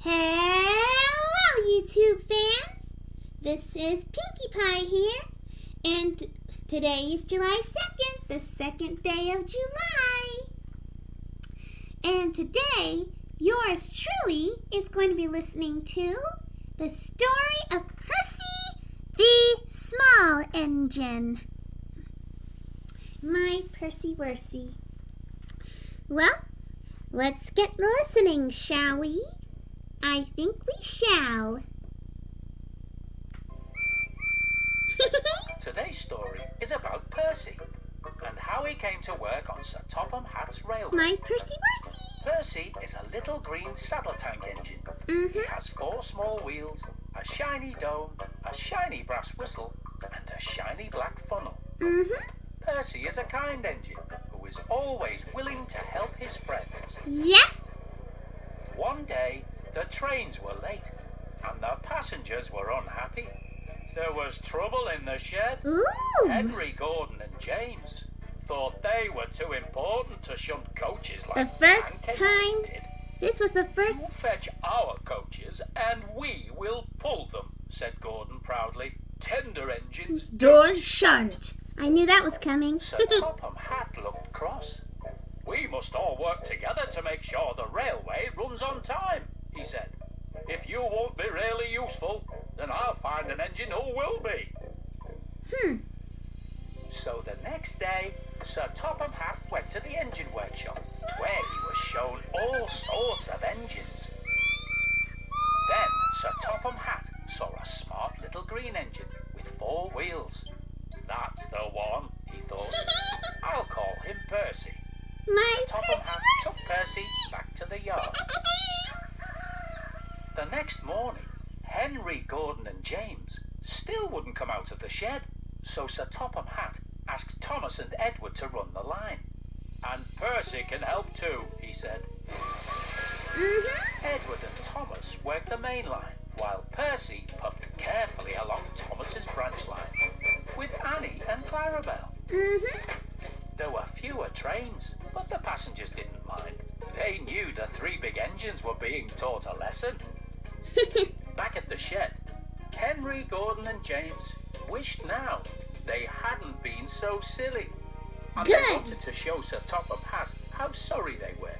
Hello, YouTube fans! This is Pinkie Pie here, and today is July 2nd, the second day of July. And today, yours truly is going to be listening to the story of Percy the Small Engine. My Percy Worsey. Well, let's get listening, shall we? I think we shall. Today's story is about Percy and how he came to work on Sir Topham Hatt's railway. My Percy Worsey. Percy is a little green saddle tank engine. He has 4 small wheels, a shiny dome, a shiny brass whistle, and a shiny black funnel. Percy is a kind engine who is always willing to help his friends. Yep. One day, the trains were late and the passengers were unhappy. There was trouble in the shed. Ooh. Henry, Gordon and James thought they were too important to shunt coaches like The first tank time. engines did. This was the You first. fetch our coaches and we will pull them, said Gordon proudly. Tender engines Don't shunt. I knew that was coming. Sir Topham Hatt looked cross. We must all work together to make sure the railway runs on time, he said. If you won't be really useful, then I'll find an engine who will be. So the next day, Sir Topham Hatt went to the engine workshop, where he was shown all sorts of engines. Then Sir Topham Hatt saw a smart little green engine with 4 wheels. That's the one, he thought. I'll call him Percy. My Topham Percy Hatt took Percy back to the yard. The next morning, Henry, Gordon and James still wouldn't come out of the shed, so Sir Topham Hatt asked Thomas and Edward to run the line. And Percy can help too, he said. Edward and Thomas worked the main line, while Percy puffed carefully along Thomas's branch line, with Annie and Clarabelle. There were fewer trains, but the passengers didn't mind. They knew the 3 big engines were being taught a lesson. Back at the shed, Henry, Gordon and James wished now they hadn't been so silly. And Good. they wanted to show Sir Topham Hatt how sorry they were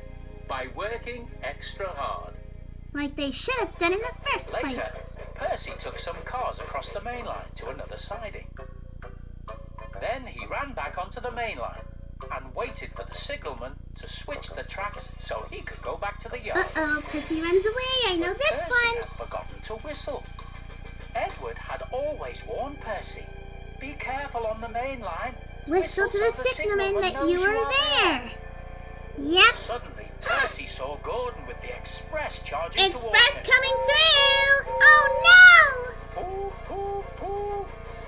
by working extra hard. Like they should have done in the first Later, place. Percy took some cars across the main line to another siding. Then he ran back onto the main line and waited for the signalman to switch the tracks so he could go back to the yard. Uh-oh, Percy runs away. I know But this Percy one. had forgotten to whistle. Edward had always warned Percy, be careful on the main line. Whistle to so the signalman that knows you were are there. Yep. Suddenly, Percy saw Gordon with the express charging Express towards him. coming through. Oh, no. Pooh, pooh, pooh!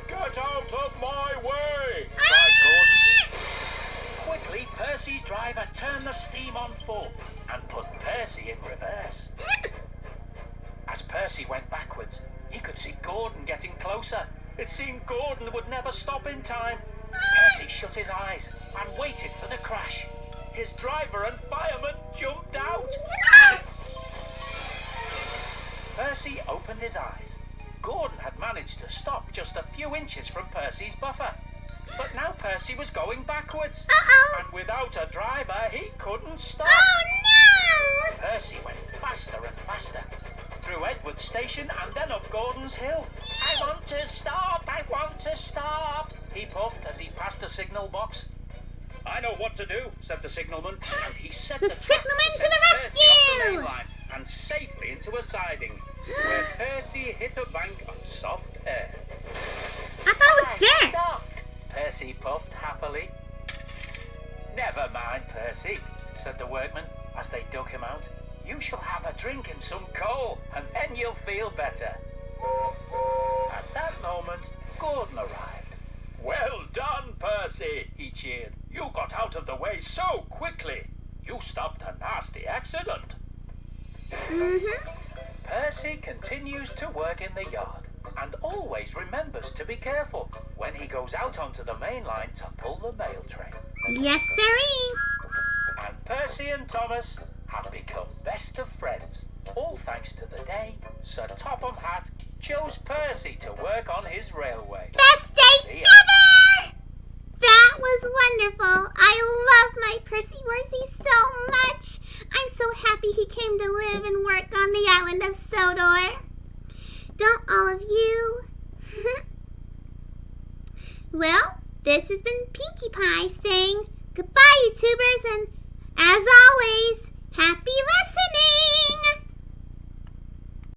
Get out of my way! Ah! cried Gordon. Quickly, Percy's driver turned the steam on full and put Percy in reverse. As Percy went backwards, he could see Gordon getting closer. It seemed Gordon would never stop in time. Percy shut his eyes and waited for the crash. His driver and fireman jumped out. Percy opened his eyes. Gordon had managed to stop just a few inches from Percy's buffer. But now Percy was going backwards. Uh-oh. And without a driver, he couldn't stop. Oh, no. Percy went faster and faster, through Edward's station and then up Gordon's hill. I want to stop, I want to stop, he puffed as he passed the signal box. I know what to do, said the signalman, and he set The the tracks signalman to send the Percy up the rescue! main line and safely into a siding, where Percy hit a bank of soft air. I thought it was dirt. Stopped, Percy puffed happily. Never mind, Percy, said the workman as they dug him out. You shall have a drink and some coal, and then you'll feel better. At that moment, Gordon arrived. Well done, Percy, he cheered. You got out of the way so quickly. You stopped a nasty accident. Percy continues to work in the yard and always remembers to be careful when he goes out onto the main line to pull the mail train. Yes, sirree. And Percy and Thomas have become best of friends All thanks to the day Sir Topham Hatt chose Percy to work on his railway. Best day ever! That was wonderful. I love my Percy Worsey so much. I'm so happy he came to live and work on the island of Sodor. Don't all of you? Well, this has been Pinkie Pie saying goodbye, YouTubers, and as always, happy listening!